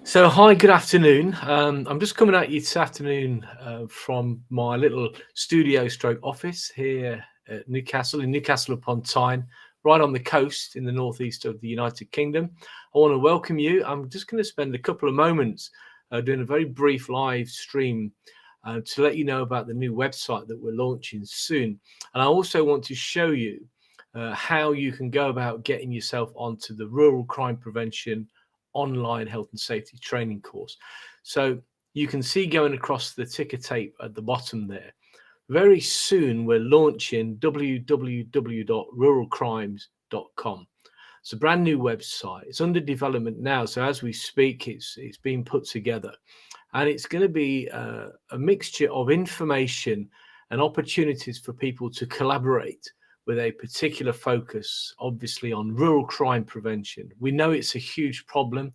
So, hi, good afternoon. I'm just coming at you this afternoon from my little studio stroke office here at Newcastle, in Newcastle upon Tyne, right on the coast in the northeast of the United Kingdom. I want to welcome you. I'm just going to spend a couple of moments doing a very brief live stream to let you know about the new website that we're launching soon. And I also want to show you how you can go about getting yourself onto the Rural Crime Prevention online health and safety training course. So you can see going across the ticker tape at the bottom there. Very soon we're launching www.ruralcrimes.com. It's a brand new website. It's under development now. So as we speak, it's being put together. And it's going to be a mixture of information and opportunities for people to collaborate with a particular focus, obviously, on rural crime prevention. We know it's a huge problem.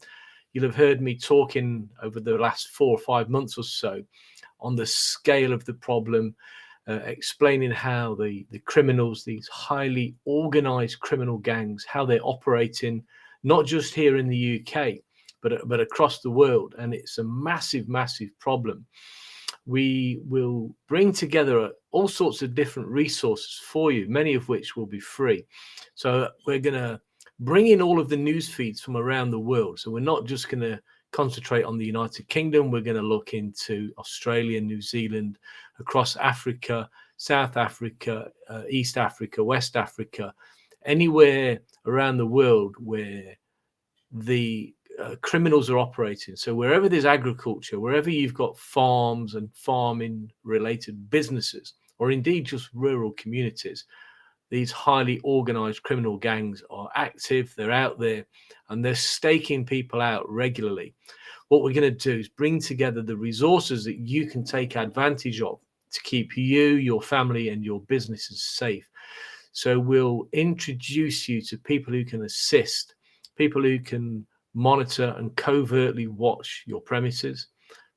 You'll have heard me talking over the last 4 or 5 months or so on the scale of the problem, explaining how the criminals, these highly organized criminal gangs, how they're operating, not just here in the UK, but across the world. And it's a massive, massive problem. We will bring together all sorts of different resources for you, many of which will be free. So we're going to bring in all of the news feeds from around the world. So we're not just going to concentrate on the United Kingdom. We're going to look into Australia, New Zealand, across Africa, South Africa, East Africa, West Africa, anywhere around the world where the criminals are operating. So wherever there's agriculture, wherever you've got farms and farming related businesses, or indeed just rural communities, these highly organized criminal gangs are active, they're out there, and they're staking people out regularly. What we're going to do is bring together the resources that you can take advantage of to keep you, your family, and your businesses safe. So we'll introduce you to people who can assist, people who can monitor and covertly watch your premises,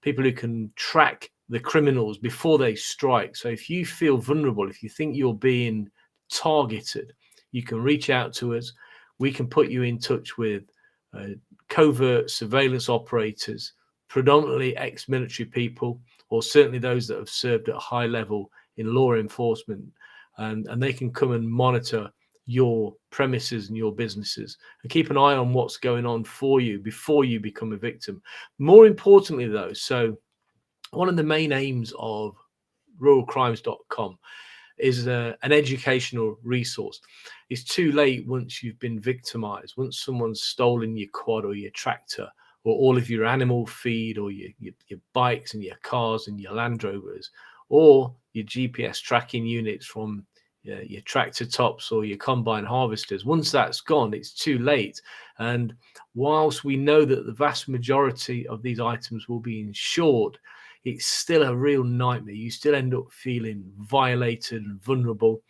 people who can track the criminals before they strike. So if you feel vulnerable, if you think you're being targeted, you can reach out to us. We can put you in touch with covert surveillance operators, predominantly ex-military people, or certainly those that have served at a high level in law enforcement, and they can come and monitor your premises and your businesses and keep an eye on what's going on for you before you become a victim. More importantly, though, so one of the main aims of ruralcrimes.com is an educational resource. It's too late once you've been victimized, once someone's stolen your quad or your tractor or all of your animal feed or your bikes and your cars and your Land Rovers or your GPS tracking units from your tractor tops or your combine harvesters. Once that's gone, it's too late. And whilst we know that the vast majority of these items will be insured, it's still a real nightmare. You still end up feeling violated and vulnerable.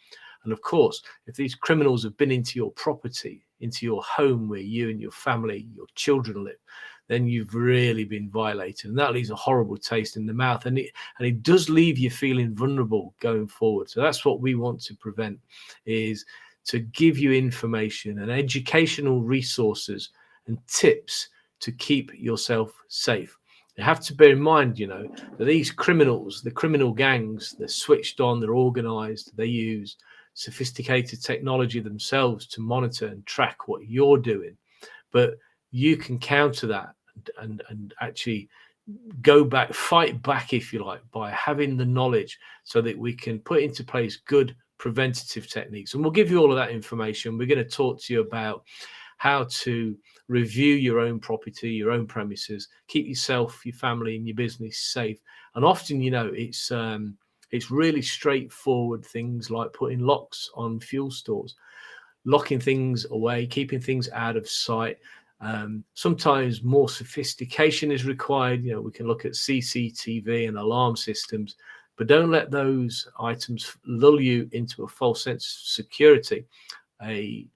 And of course, if these criminals have been into your property, into your home where you and your family, your children live, then you've really been violated. And that leaves a horrible taste in the mouth. And it does leave you feeling vulnerable going forward. So that's what we want to prevent, is to give you information and educational resources and tips to keep yourself safe. You have to bear in mind, that these criminals, the criminal gangs, they're switched on, they're organized, they use sophisticated technology themselves to monitor and track what you're doing. But you can counter that and actually go back, fight back, if you like, by having the knowledge so that we can put into place good preventative techniques. And we'll give you all of that information. We're going to talk to you about how to review your own property, your own premises, keep yourself, your family, and your business safe. And often, it's really straightforward things like putting locks on fuel stores, locking things away, keeping things out of sight. Sometimes more sophistication is required. We can look at CCTV and alarm systems, but don't let those items lull you into a false sense of security. A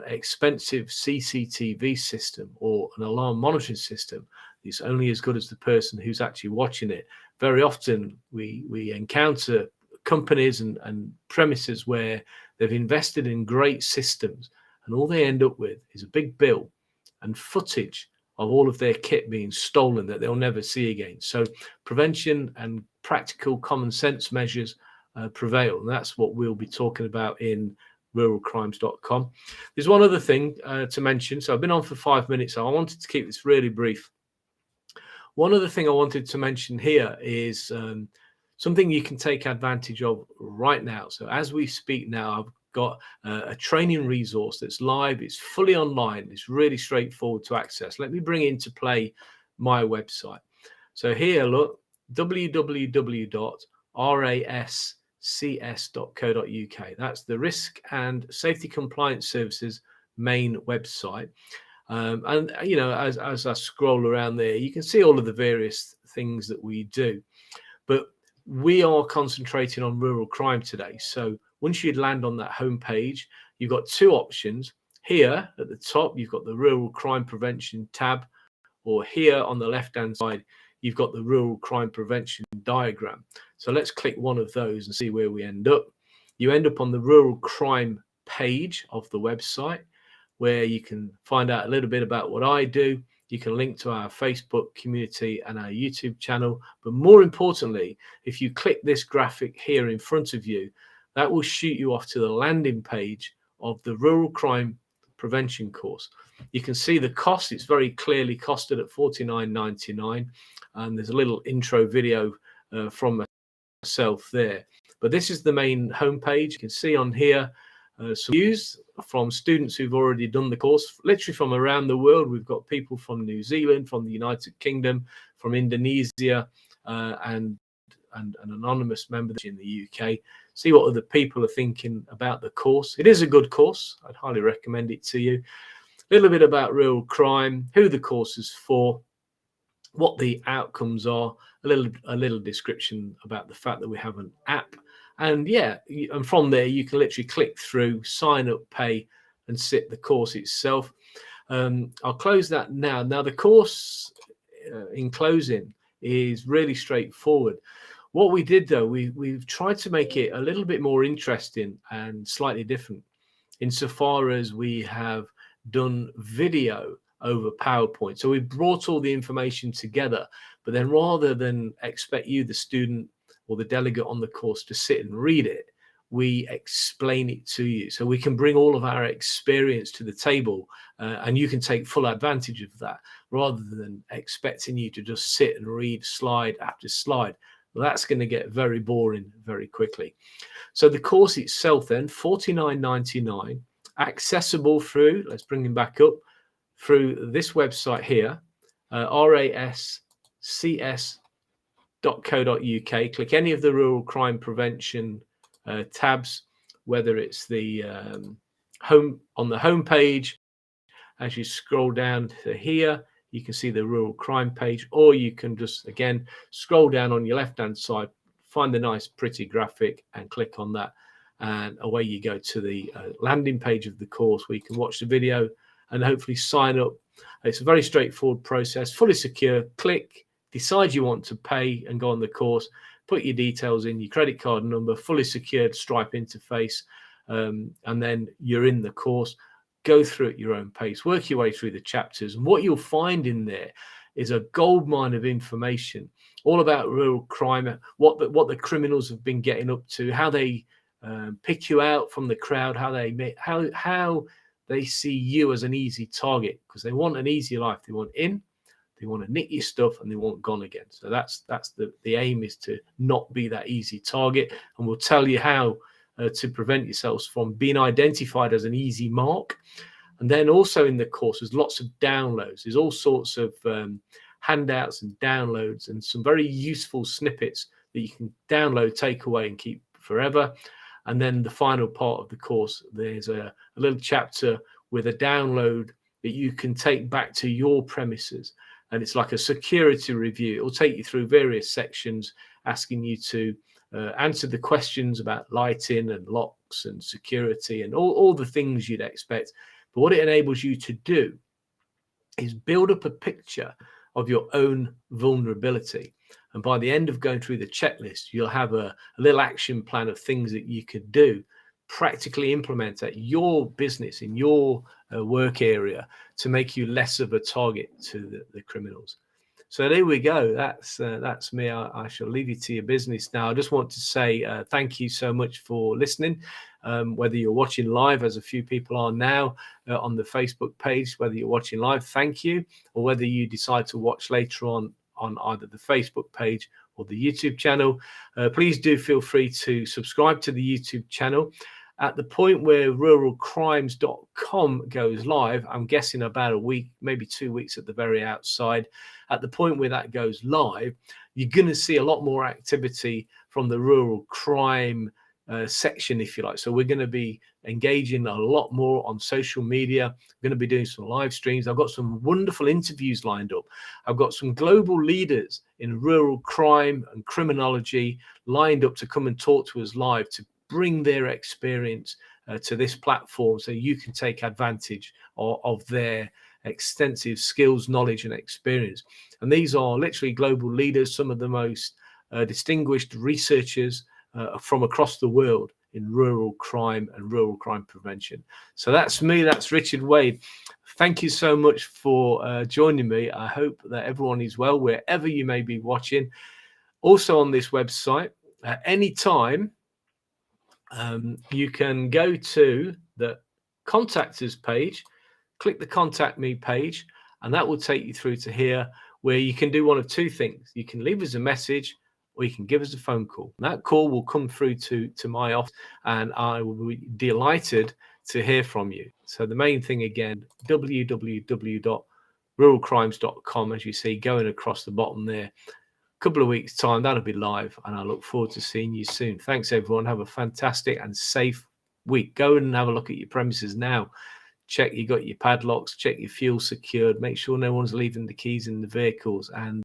expensive CCTV system or an alarm monitoring system is only as good as the person who's actually watching it. Very often we encounter companies and premises where they've invested in great systems and all they end up with is a big bill and footage of all of their kit being stolen that they'll never see again. So prevention and practical common sense measures prevail. And that's what we'll be talking about in ruralcrimes.com. There's one other thing to mention. So I've been on for 5 minutes, so I wanted to keep this really brief. One other thing I wanted to mention here is something you can take advantage of right now. So as we speak now, I've got a training resource that's live. It's fully online. It's really straightforward to access. Let me bring into play my website. So here, look, www.rascs.co.uk. That's the Risk and Safety Compliance Services main website. And you know, as I scroll around there, you can see all of the various things that we do. But we are concentrating on rural crime today. So once you land on that homepage, you've got two options. Here at the top, you've got the Rural Crime Prevention tab, or here on the left-hand side, you've got the Rural Crime Prevention diagram. So let's click one of those and see where we end up. You end up on the Rural Crime page of the website, where you can find out a little bit about what I do. You can link to our Facebook community and our YouTube channel. But more importantly, if you click this graphic here in front of you, that will shoot you off to the landing page of the Rural Crime Prevention course. You can see the cost. It's very clearly costed at $49.99. And there's a little intro video from myself there. But this is the main homepage. You can see on here some views from students who've already done the course, literally from around the world. We've got people from New Zealand, from the United Kingdom, from Indonesia, and an anonymous member in the UK. See what other people are thinking about the course. It is a good course. I'd highly recommend it to you. A little bit about rural crime, who the course is for, what the outcomes are, a little description about the fact that we have an app. And yeah, and from there you can literally click through, sign up, pay, and sit the course itself. I'll close that now. Now the course, in closing, is really straightforward. What we did though, we've tried to make it a little bit more interesting and slightly different, insofar as we have done video over PowerPoint. So we brought all the information together, but then rather than expect you, the student or the delegate on the course, to sit and read it, we explain it to you. So we can bring all of our experience to the table, and you can take full advantage of that, rather than expecting you to just sit and read slide after slide. Well, that's going to get very boring very quickly. So the course itself then, $49.99, accessible through, let's bring him back up, through this website here, rascs.co.uk. Click any of the rural crime prevention tabs, whether it's the home on the home page. As you scroll down to here, you can see the rural crime page, or you can just again scroll down on your left hand side, find the nice pretty graphic and click on that, and away you go to the landing page of the course, where you can watch the video and hopefully sign up. It's a very straightforward process, fully secure. Click, decide you want to pay and go on the course, put your details in, your credit card number, fully secured Stripe interface, and then you're in the course. Go through at your own pace, work your way through the chapters, and what you'll find in there is a goldmine of information, all about rural crime, what the criminals have been getting up to, how they pick you out from the crowd, how they see you as an easy target, because they want an easy life. They want in, they want to nick your stuff, and they want gone again. So that's the aim, is to not be that easy target. And we'll tell you how to prevent yourselves from being identified as an easy mark. And then also in the course, there's lots of downloads. There's all sorts of handouts and downloads, and some very useful snippets that you can download, take away, and keep forever. And then the final part of the course, there's a little chapter with a download that you can take back to your premises. And it's like a security review. It will take you through various sections, asking you to answer the questions about lighting and locks and security and all the things you'd expect. But what it enables you to do is build up a picture of your own vulnerability. And by the end of going through the checklist, you'll have a little action plan of things that you could do, practically implement at your business, in your work area to make you less of a target to the criminals. So there we go. That's me. I shall leave you to your business now. I just want to say thank you so much for listening. Whether you're watching live, as a few people are now on the Facebook page, whether you're watching live, thank you, or whether you decide to watch later on either the Facebook page or the YouTube channel, please do feel free to subscribe to the YouTube channel. At the point where ruralcrimes.com goes live, I'm guessing about a week, maybe 2 weeks at the very outside. At the point where that goes live, you're going to see a lot more activity from the rural crime section, if you like. So we're going to be engaging a lot more on social media. We're going to be doing some live streams. I've got some wonderful interviews lined up. I've got some global leaders in rural crime and criminology lined up to come and talk to us live, to bring their experience to this platform so you can take advantage of their extensive skills, knowledge, and experience. And these are literally global leaders, some of the most distinguished researchers from across the world in rural crime and rural crime prevention. So that's me. That's Richard Wade. Thank you so much for joining me. I hope that everyone is well wherever you may be watching. Also on this website, at any time, you can go to the Contact Us page, click the Contact Me page, and that will take you through to here, where you can do one of two things. You can leave us a message, or you can give us a phone call. That call will come through to my office, and I will be delighted to hear from you. So the main thing again, www.ruralcrimes.com, as you see going across the bottom there. Couple of weeks time, that'll be live, and I look forward to seeing you soon. Thanks everyone. Have a fantastic and safe week. Go and have a look at your premises now. Check you got your padlocks, check your fuel secured, make sure no one's leaving the keys in the vehicles, and